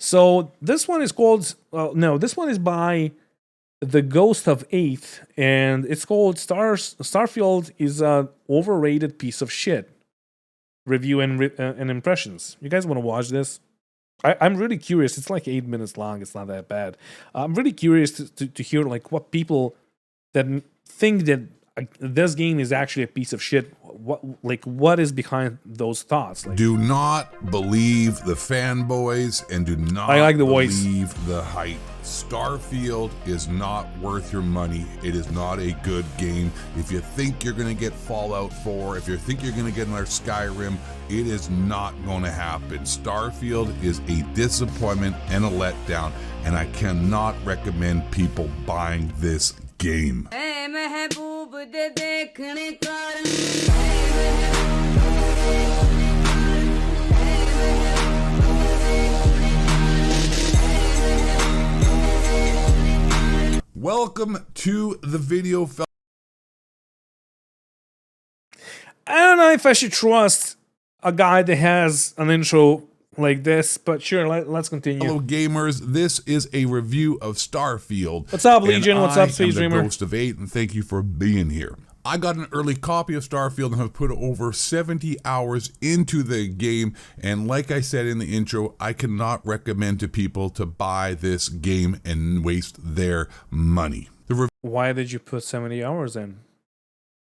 So this one is called no, this one is by the Ghost of Eighth, and it's called Starfield is a overrated piece of shit. Review and impressions. You guys want to watch this? I'm really curious. It's like 8 minutes long. It's not that bad. I'm really curious to hear like what people that think that this game is actually a piece of shit. What is behind those thoughts? Like, do not believe the fanboys and do not I like the voice. believe the hype. Starfield is not worth your money. It is not a good game. If you think you're going to get Fallout 4, if you think you're going to get another Skyrim, it is not going to happen. Starfield is a disappointment and a letdown, and I cannot recommend people buying this game. Welcome to the video. I don't know if I should trust a guy that has an intro like this, but sure, let's continue. Hello gamers, this is a review of Starfield. What's up, Legion? What's up, Space Dreamer? I'm the Ghost of 8, and thank you for being here. I got an early copy of Starfield and have put over 70 hours into the game, and like I said in the intro, I cannot recommend to people to buy this game and waste their money. Why did you put 70 hours in?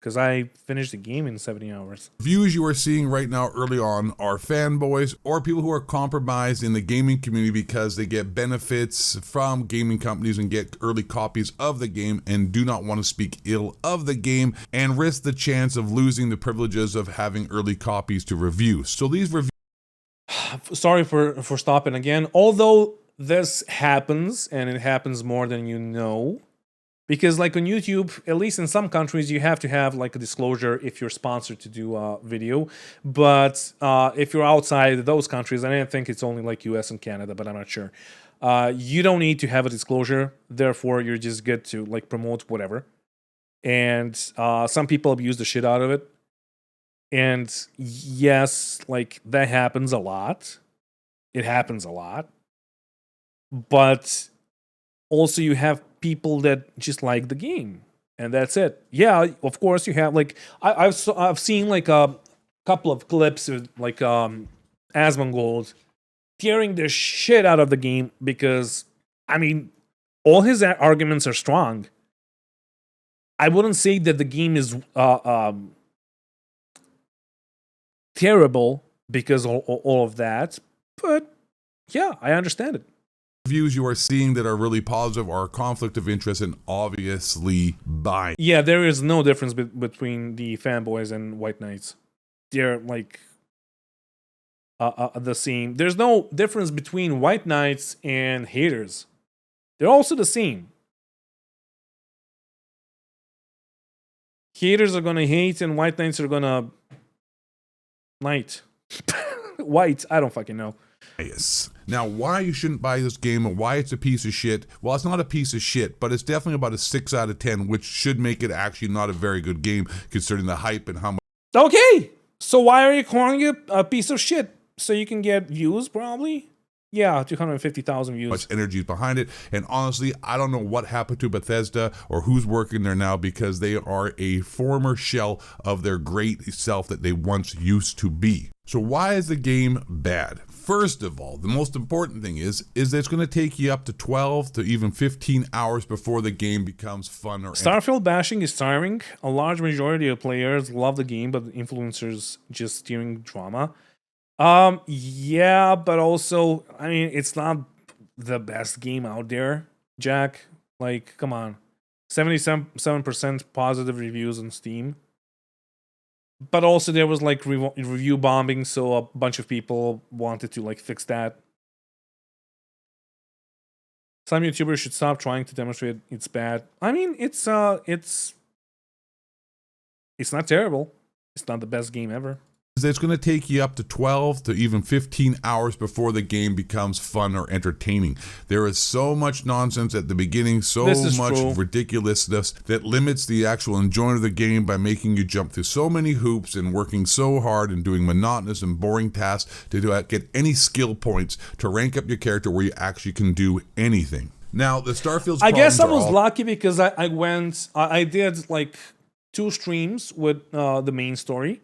Because I finished the game in 70 hours. Views you are seeing right now early on are fanboys or people who are compromised in the gaming community because they get benefits from gaming companies and get early copies of the game and do not want to speak ill of the game and risk the chance of losing the privileges of having early copies to review. So these reviews... Sorry for stopping again. Although this happens, and it happens more than you know, because like on YouTube, at least in some countries, you have to have like a disclosure if you're sponsored to do a video. But if you're outside those countries, and I think it's only like US and Canada, but I'm not sure. You don't need to have a disclosure. Therefore, you're just good to like promote whatever. And some people abuse the shit out of it. And yes, like that happens a lot. It happens a lot. But also you have people that just like the game, and that's it. Yeah, of course you have like I've seen like a couple of clips of like Asmongold tearing the shit out of the game because I mean all his arguments are strong. I wouldn't say that the game is terrible because all of that, but yeah, I understand it. Views you are seeing that are really positive are a conflict of interest and obviously buying. Yeah, there is no difference between the fanboys and White Knights. They're like the same. There's no difference between White Knights and haters. They're also the same. Haters are gonna hate and White Knights are gonna knight. White, I don't fucking know. Yes. Now, why you shouldn't buy this game and why it's a piece of shit? Well, it's not a piece of shit, but it's definitely about a 6 out of 10, which should make it actually not a very good game considering the hype and how much. Okay, so why are you calling it a piece of shit? So you can get views, probably? Yeah, 250,000 views. Much energy is behind it, and honestly, I don't know what happened to Bethesda or who's working there now because they are a former shell of their great self that they once used to be. So why is the game bad? First of all, the most important thing is that it's going to take you up to 12 to even 15 hours before the game becomes fun. Or Starfield bashing is tiring. A large majority of players love the game, but influencers just steering drama. Yeah, but also, I mean, it's not the best game out there, Jack. Like, come on. 77% positive reviews on Steam. But also there was like review bombing, so a bunch of people wanted to like fix that. Some YouTubers should stop trying to demonstrate it's bad. I mean, it's not terrible. It's not the best game ever. It's going to take you up to 12 to even 15 hours before the game becomes fun or entertaining. There is so much nonsense at the beginning, so much ridiculousness that limits the actual enjoyment of the game by making you jump through so many hoops and working so hard and doing monotonous and boring tasks to get any skill points to rank up your character where you actually can do anything. Now, the Starfield's I guess I was lucky because I did like 2 streams with the main story.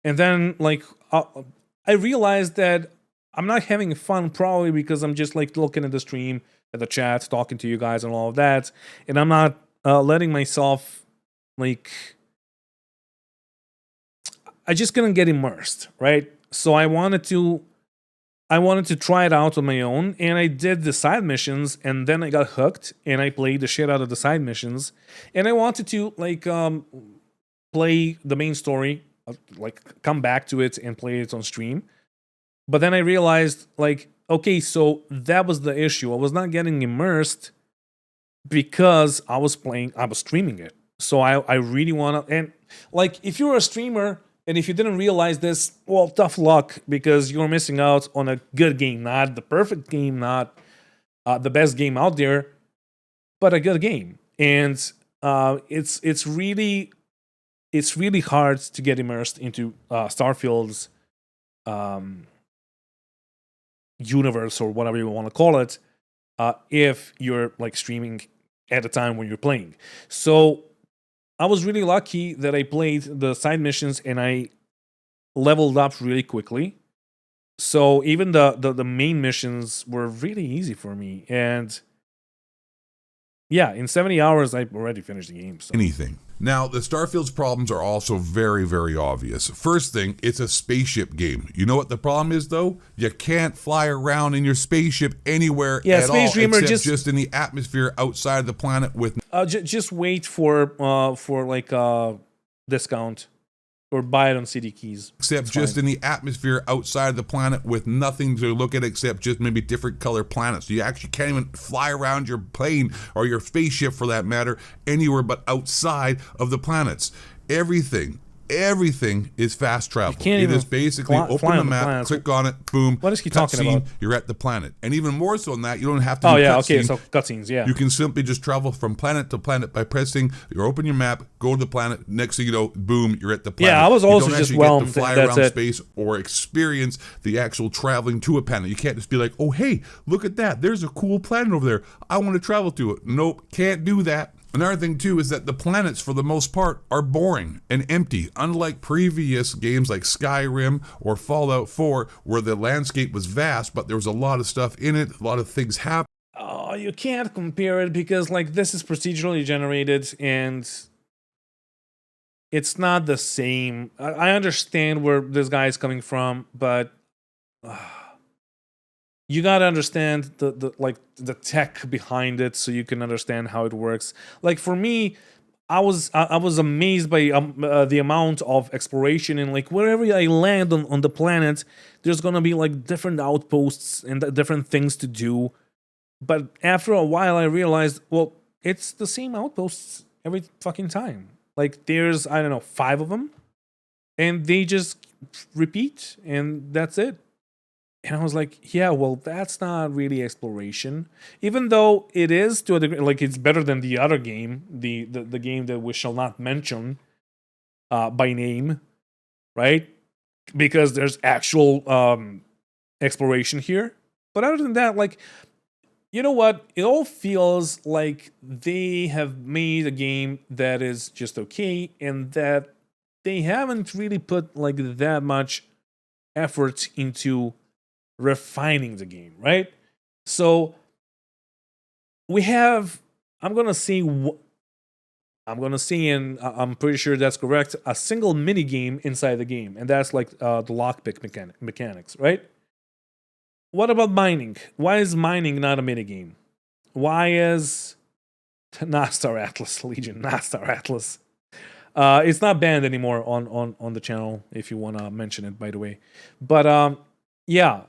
And then, like, I realized that I'm not having fun probably because I'm just, like, looking at the stream, at the chat, talking to you guys and all of that. And I'm not letting myself, like... I just couldn't get immersed, right? So I wanted to try it out on my own. And I did the side missions. And then I got hooked. And I played the shit out of the side missions. And I wanted to, like, play the main story, like come back to it and play it on stream. But then I realized, like, okay, so that was the issue. I was not getting immersed because I was streaming it. So I really want to, and like, if you're a streamer and if you didn't realize this, well, tough luck, because you're missing out on a good game, not the perfect game, not the best game out there, but a good game. And it's really hard to get immersed into Starfield's universe, or whatever you want to call it, if you're like streaming at the time when you're playing. So I was really lucky that I played the side missions and I leveled up really quickly. So even the main missions were really easy for me. And yeah, in 70 hours, I already finished the game. So. Anything. Now, the Starfield's problems are also very, very obvious. First thing, it's a spaceship game. You know what the problem is, though? You can't fly around in your spaceship anywhere at all, except just in the atmosphere outside the planet with... just wait for like a discount. Or buy it on CD keys. Except just in the atmosphere outside of the planet with nothing to look at except just maybe different color planets. So you actually can't even fly around your plane or your spaceship, for that matter, anywhere but outside of the planets. Everything is fast travel. It is basically open the map, click on it, boom. What is he talking about? You're at the planet. And even more so than that, you don't have to do cutscenes. So cutscenes, yeah. You can simply just travel from planet to planet by pressing, you open your map, go to the planet, next thing you know, boom, you're at the planet. Yeah, I was also just whelmed. You don't actually get to fly around space or experience the actual traveling to a planet. You can't just be like, oh, hey, look at that. There's a cool planet over there. I want to travel to it. Nope, can't do that. Another thing, too, is that the planets, for the most part, are boring and empty, unlike previous games like Skyrim or Fallout 4, where the landscape was vast, but there was a lot of stuff in it, a lot of things happening. Oh, you can't compare it because, like, this is procedurally generated, and it's not the same. I understand where this guy is coming from, but... you gotta understand the tech behind it so you can understand how it works. Like for me, I was amazed by the amount of exploration, and like wherever I land on the planet, there's gonna be like different outposts and different things to do. But after a while, I realized, well, it's the same outposts every fucking time. Like there's, I don't know, 5 of them, and they just repeat, and that's it. And I was like, yeah, well, that's not really exploration. Even though it is to a degree, like it's better than the other game, the game that we shall not mention by name, right? Because there's actual exploration here. But other than that, like, you know what? It all feels like they have made a game that is just okay, and that they haven't really put like that much effort into refining the game, right? So we have, I'm gonna say, and I'm pretty sure that's correct, a single mini game inside the game, and that's like the lockpick mechanics, right? What about mining? Why is mining not a mini game? Why is Star Atlas Legion, Star Atlas? It's not banned anymore on the channel, if you want to mention it, by the way. But yeah.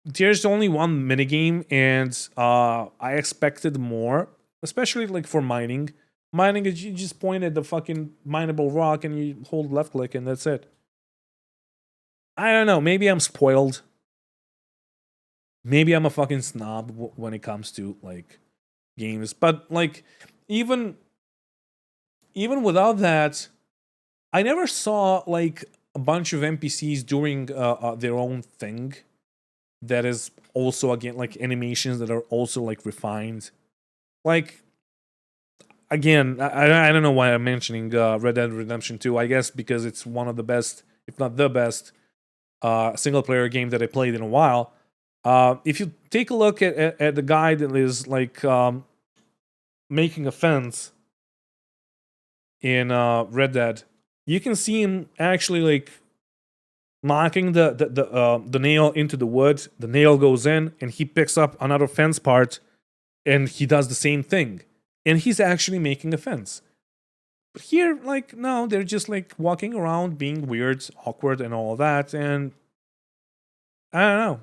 There's only one minigame, and I expected more, especially like for mining. Mining is you just point at the fucking mineable rock and you hold left click and that's it. I don't know. Maybe I'm spoiled. Maybe I'm a fucking snob when it comes to like games. But like, even without that, I never saw like a bunch of NPCs doing their own thing. That is also again like animations that are also like refined. Like again, I don't know why I'm mentioning Red Dead Redemption 2. I guess because it's one of the best, if not the best, single player game that I played in a while. If you take a look at the guy that is like making a fence in Red Dead, you can see him actually like knocking the nail into the wood. The nail goes in, and he picks up another fence part, and he does the same thing, and he's actually making a fence. But here, like, no, they're just like walking around, being weird, awkward, and all that, and I don't know.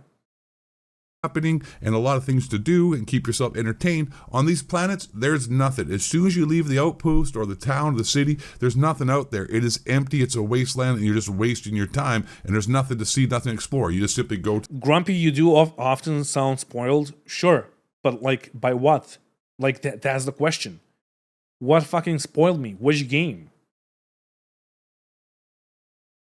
Happening and a lot of things to do and keep yourself entertained. On these planets, there's nothing. As soon as you leave the outpost or the town or the city, there's nothing out there. It is empty. It's a wasteland, and you're just wasting your time, and there's nothing to see, nothing to explore. You just simply go to Grumpy, you do often sound spoiled, sure, but like by what? Like that's the question. What fucking spoiled me? Which game?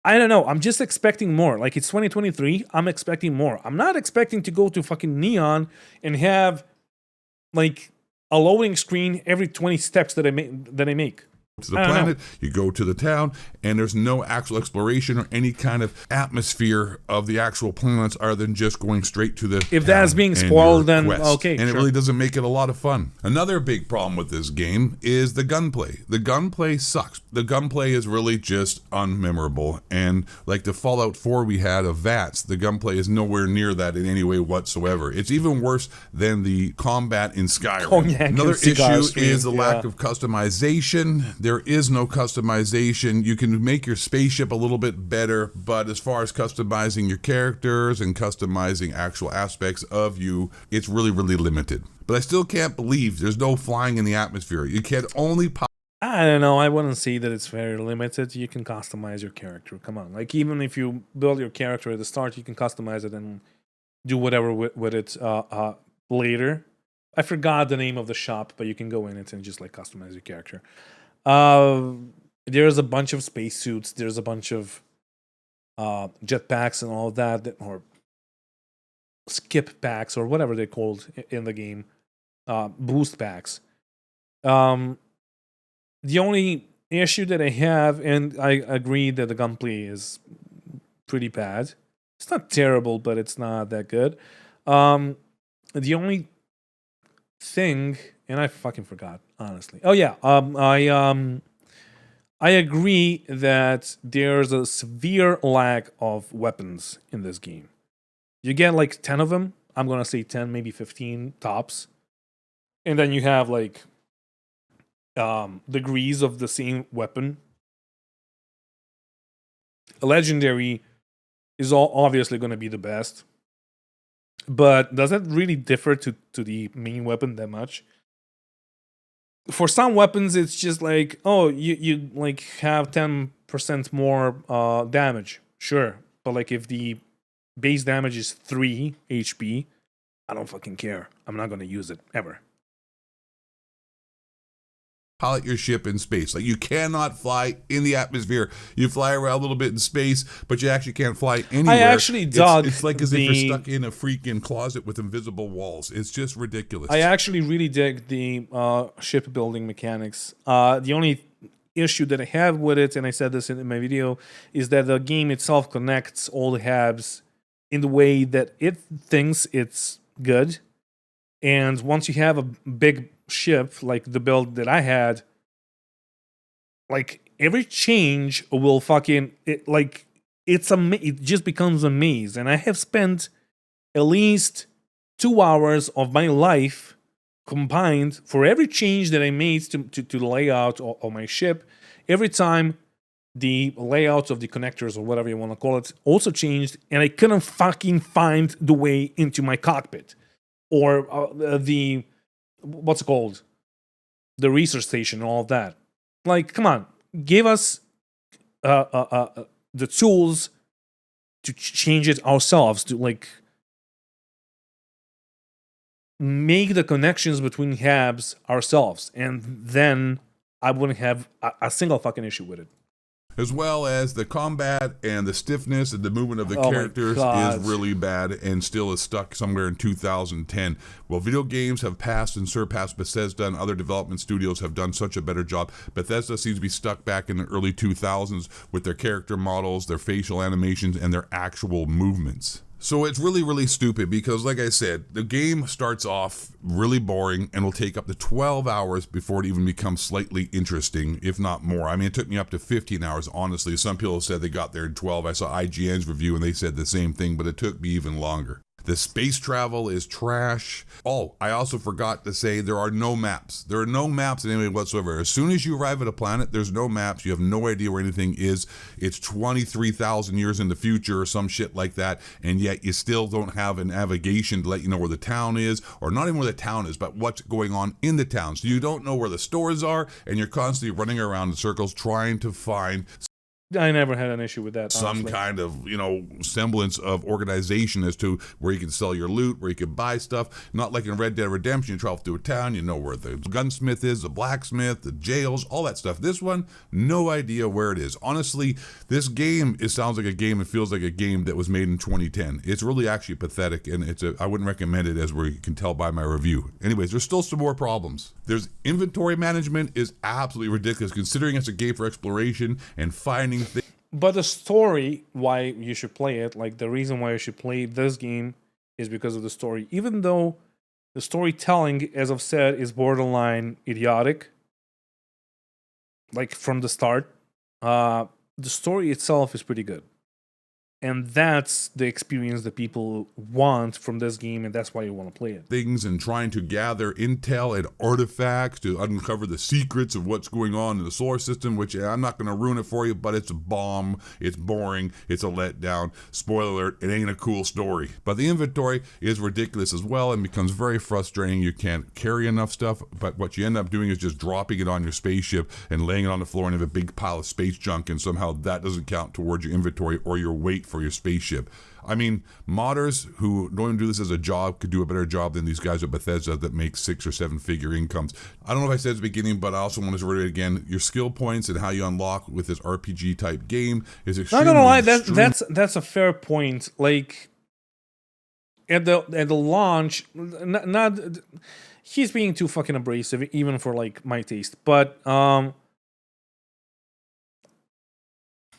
I don't know. I'm just expecting more. Like, it's 2023. I'm expecting more. I'm not expecting to go to fucking Neon and have like a loading screen every 20 steps that I make. the planet, you go to the town, and there's no actual exploration or any kind of atmosphere of the actual planets other than just going straight to the If that's being spoiled, then quest. okay. And sure. it really doesn't make it a lot of fun. Another big problem with this game is the gunplay. The gunplay sucks. The gunplay is really just unmemorable. And like the Fallout 4 we had of VATS, the gunplay is nowhere near that in any way whatsoever. It's even worse than the combat in Skyrim. Cognac Another and cigar issue stream, is the lack yeah. of customization. There is no customization. You can make your spaceship a little bit better, but as far as customizing your characters and customizing actual aspects of you, it's really, really limited. But I still can't believe there's no flying in the atmosphere. You can only I don't know. I wouldn't say that it's very limited. You can customize your character. Come on. Like, even if you build your character at the start, you can customize it and do whatever with it later. I forgot the name of the shop, but you can go in it and just like customize your character. There's a bunch of spacesuits. There's a bunch of jetpacks and all of that, or skip packs, or whatever they're called in the game. Boost packs. The only issue that I have, and I agree that the gunplay is pretty bad. It's not terrible, but it's not that good. The only thing, and I fucking forgot, honestly. Oh yeah, I agree that there's a severe lack of weapons in this game. You get like 10 of them. I'm gonna say 10, maybe 15 tops, and then you have like degrees of the same weapon. A legendary is obviously going to be the best, but does it really differ to the main weapon that much? For some weapons, it's just like, oh, you like have 10% more damage, sure, but like if the base damage is 3 HP, I don't fucking care. I'm not going to use it ever. pilot your ship in space. Like, you cannot fly in the atmosphere. You fly around a little bit in space, but you actually can't fly anywhere. I actually dug It's like as if you're stuck in a freaking closet with invisible walls. It's just ridiculous. I actually really dig the shipbuilding mechanics. The only issue that I have with it, and I said this in my video, is that the game itself connects all the halves in the way that it thinks it's good. And once you have a big ship like the build that I had, like every change will fucking it just becomes a maze. And I have spent at least 2 hours of my life combined for every change that I made to the layout of my ship. Every time the layout of the connectors or whatever you want to call it also changed, and I couldn't fucking find the way into my cockpit or the what's it called, the research station and all of that. Like, come on, give us the tools to change it ourselves, to like make the connections between tabs ourselves, and then I wouldn't have a single fucking issue with it. As well as the combat and the stiffness and the movement of the Oh my characters God. is really bad and still is stuck somewhere in 2010. Well, video games have passed and surpassed Bethesda, and other development studios have done such a better job. Bethesda seems to be stuck back in the early 2000s with their character models, their facial animations, and their actual movements. So it's really, really stupid because, like I said, the game starts off really boring and will take up to 12 hours before it even becomes slightly interesting, if not more. I mean, it took me up to 15 hours, honestly. Some people said they got there in 12. I saw IGN's review and they said the same thing, but it took me even longer. The space travel is trash. Oh, I also forgot to say there are no maps. There are no maps in any way whatsoever. As soon as you arrive at a planet, there's no maps. You have no idea where anything is. It's 23,000 years in the future or some shit like that, and yet you still don't have a navigation to let you know where the town is, or not even where the town is, but what's going on in the town. So you don't know where the stores are, and you're constantly running around in circles trying to find I never had an issue with that. some honestly. kind of, semblance of organization as to where you can sell your loot, where you can buy stuff. Not like in Red Dead Redemption, you travel through a town, you know where the gunsmith is, the blacksmith, the jails, all that stuff. This one, no idea where it is. Honestly, this game, it sounds like a game, it feels like a game that was made in 2010. It's really actually pathetic, and I wouldn't recommend it, as we can tell by my review. Anyways, there's still some more problems. There's inventory management is absolutely ridiculous, considering it's a game for exploration and finding things. But the story, why you should play it, like the reason why you should play this game is because of the story. Even though the storytelling, as I've said, is borderline idiotic, like from the start, the story itself is pretty good. And that's the experience that people want from this game, and that's why you want to play it. Things and trying to gather intel and artifacts to uncover the secrets of what's going on in the solar system, which I'm not going to ruin it for you, but it's a bomb, it's boring, it's a letdown. Spoiler alert, it ain't a cool story. But the inventory is ridiculous as well and becomes very frustrating. You can't carry enough stuff, but what you end up doing is just dropping it on your spaceship and laying it on the floor and have a big pile of space junk, and somehow that doesn't count towards your inventory or your weight for your spaceship. I mean, modders who don't even do this as a job could do a better job than these guys at Bethesda that make 6 or 7 figure incomes. I don't know if I said at the beginning, but I also want to reiterate again, your skill points and how you unlock with this RPG type game is extremely. Not gonna lie, that's a fair point. Like at the launch, not he's being too fucking abrasive, even for like my taste. But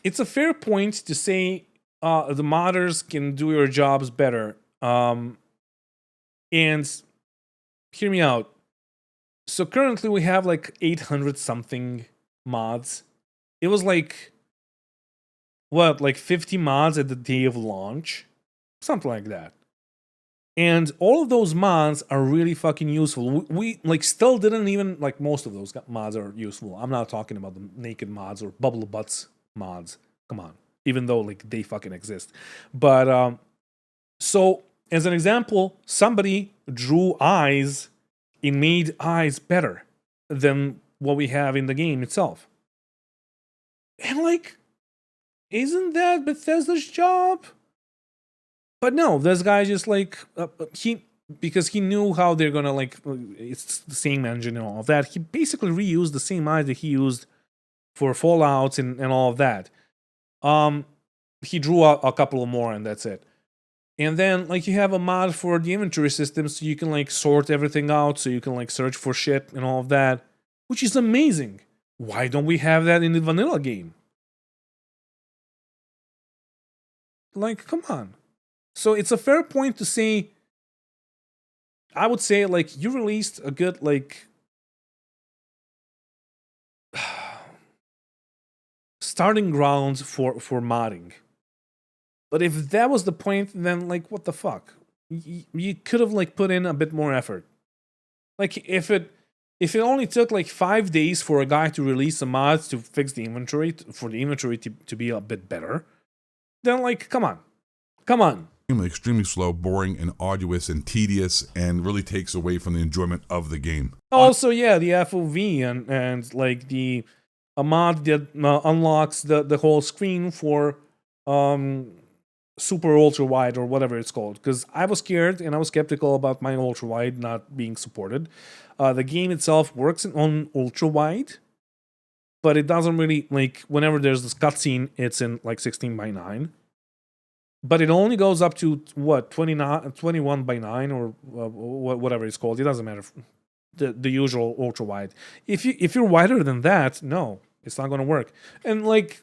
it's a fair point to say the modders can do your jobs better. And hear me out. So currently we have like 800 something mods. It was like, what, like 50 mods at the day of launch? Something like that. And all of those mods are really fucking useful. We like still didn't even, like most of those mods are useful. I'm not talking about the naked mods or bubble butts mods. Come on. Even though like they fucking exist. But so as an example, somebody drew eyes and made eyes better than what we have in the game itself. And like, isn't that Bethesda's job? But no, this guy just like because he knew how they're gonna like, it's the same engine and all of that. He basically reused the same eyes that he used for Fallouts and all of that. He drew a couple more and that's it. And then like you have a mod for the inventory system, so you can like sort everything out, so you can like search for shit and all of that, which is amazing. Why don't we have that in the vanilla game? Like, come on. So it's a fair point to say, I would say like you released a good like starting grounds for modding. But if that was the point, then like what the fuck? You could have like put in a bit more effort. Like if it only took like 5 days for a guy to release some mods to fix the inventory, for the inventory to be a bit better, then like come on. Extremely slow, boring, and arduous and tedious, and really takes away from the enjoyment of the game. Also, yeah, the FOV and like a mod that unlocks the whole screen for super ultra wide or whatever it's called, because I was scared and I was skeptical about my ultra wide not being supported. The game itself works on ultra wide, but it doesn't really, like, whenever there's this cutscene, it's in like 16:9. But it only goes up to what, 21:9 or whatever it's called. It doesn't matter. The usual ultra wide. If you're wider than that, no, it's not gonna work. And like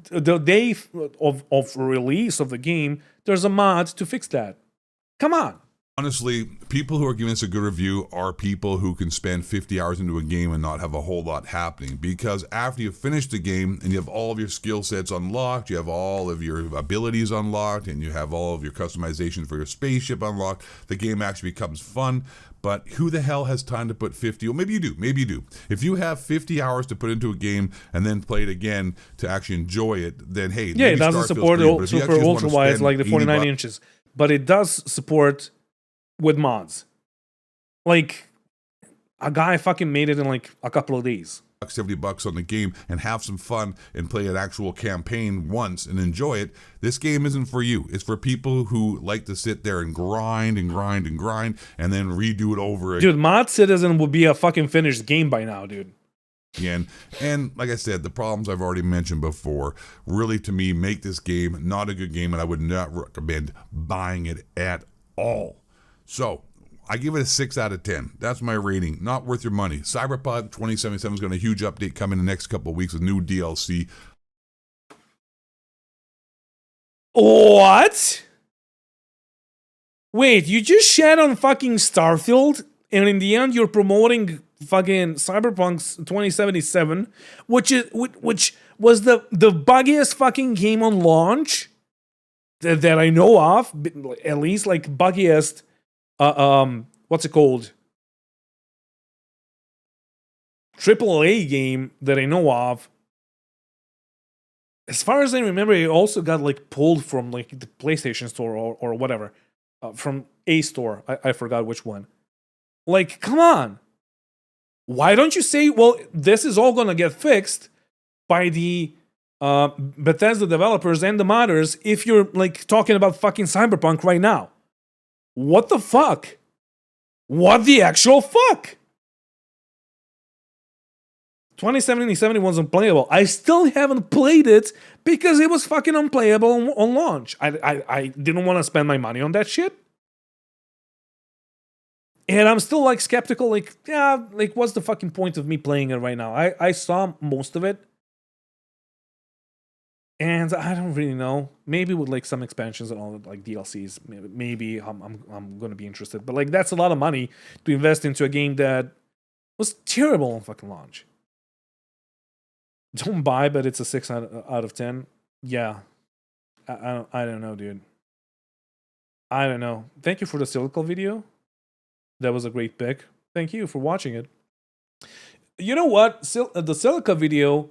the day of release of the game, there's a mod to fix that. Come on. Honestly, people who are giving us a good review are people who can spend 50 hours into a game and not have a whole lot happening. Because after you've finished the game and you have all of your skill sets unlocked, you have all of your abilities unlocked, and you have all of your customizations for your spaceship unlocked, the game actually becomes fun. But who the hell has time to put 50? Well, maybe you do. Maybe you do. If you have 50 hours to put into a game and then play it again to actually enjoy it, then hey, yeah, it doesn't support super ultra wide like the 49 inches, but it does support with mods. Like, a guy fucking made it in like a couple of days. $70 on the game and have some fun and play an actual campaign once and enjoy it. This game isn't for you. It's for people who like to sit there and grind and grind and grind and then redo it over again. Dude, Mod Citizen would be a fucking finished game by now, dude. Again, and like I said, the problems I've already mentioned before really, to me, make this game not a good game, and I would not recommend buying it at all. So I give it a 6 out of 10. That's my rating. Not worth your money. Cyberpunk 2077 is going to a huge update coming in the next couple of weeks with new DLC. What? Wait, you just shat on fucking Starfield, and in the end you're promoting fucking Cyberpunk 2077, which was the buggiest fucking game on launch that I know of, at least like buggiest. What's it called? AAA game that I know of. As far as I remember, it also got like pulled from like the PlayStation Store or whatever, from a store. I forgot which one. Like, come on. Why don't you say, well, this is all gonna get fixed by the Bethesda developers and the modders if you're like talking about fucking Cyberpunk right now? What the fuck? What the actual fuck? 2077 was unplayable. I still haven't played it because it was fucking unplayable on launch. I didn't want to spend my money on that shit. And I'm still like skeptical, like, yeah, like what's the fucking point of me playing it right now? I saw most of it. And I don't really know. Maybe with like some expansions and all like DLCs, maybe I'm gonna be interested. But like that's a lot of money to invest into a game that was terrible on fucking launch. Don't buy, but it's a 6 out of 10. Yeah, I don't know, dude. I don't know. Thank you for the Silical video. That was a great pick. Thank you for watching it. You know what? The Silica video.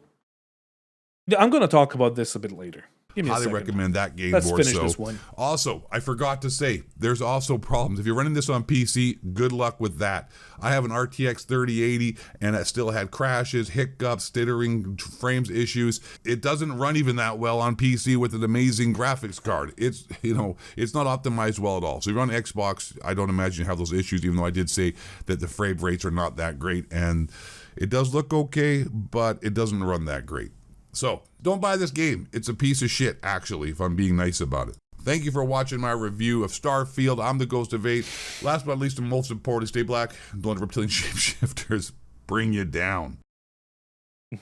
I'm going to talk about this a bit later. Give me a highly second. recommend that game. Let's more finish so. this one. Also, I forgot to say, there's also problems. If you're running this on PC, good luck with that. I have an RTX 3080, and it still had crashes, hiccups, stuttering, frames issues. It doesn't run even that well on PC with an amazing graphics card. It's, it's not optimized well at all. So if you're on Xbox, I don't imagine you have those issues, even though I did say that the frame rates are not that great. And it does look okay, but it doesn't run that great. So, don't buy this game. It's a piece of shit, actually, if I'm being nice about it. Thank you for watching my review of Starfield. I'm the Ghost of 8. Last but not least, and most important, stay black. Don't let reptilian shapeshifters bring you down.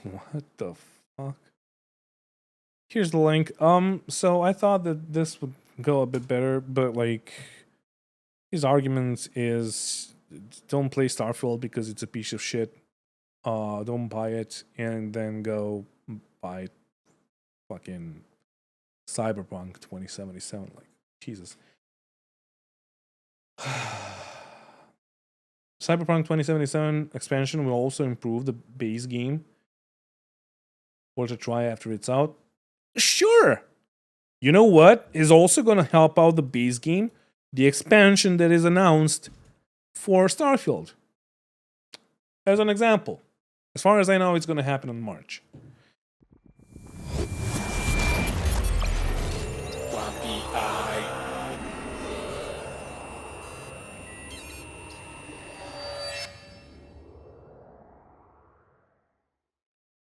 What the fuck? Here's the link. So I thought that this would go a bit better, but like his argument is don't play Starfield because it's a piece of shit. Don't buy it and then go buy fucking Cyberpunk 2077. Like, Jesus. Cyberpunk 2077 expansion will also improve the base game. Or to try after it's out. Sure! You know what is also going to help out the base game? The expansion that is announced for Starfield. As an example. As far as I know, it's going to happen in March.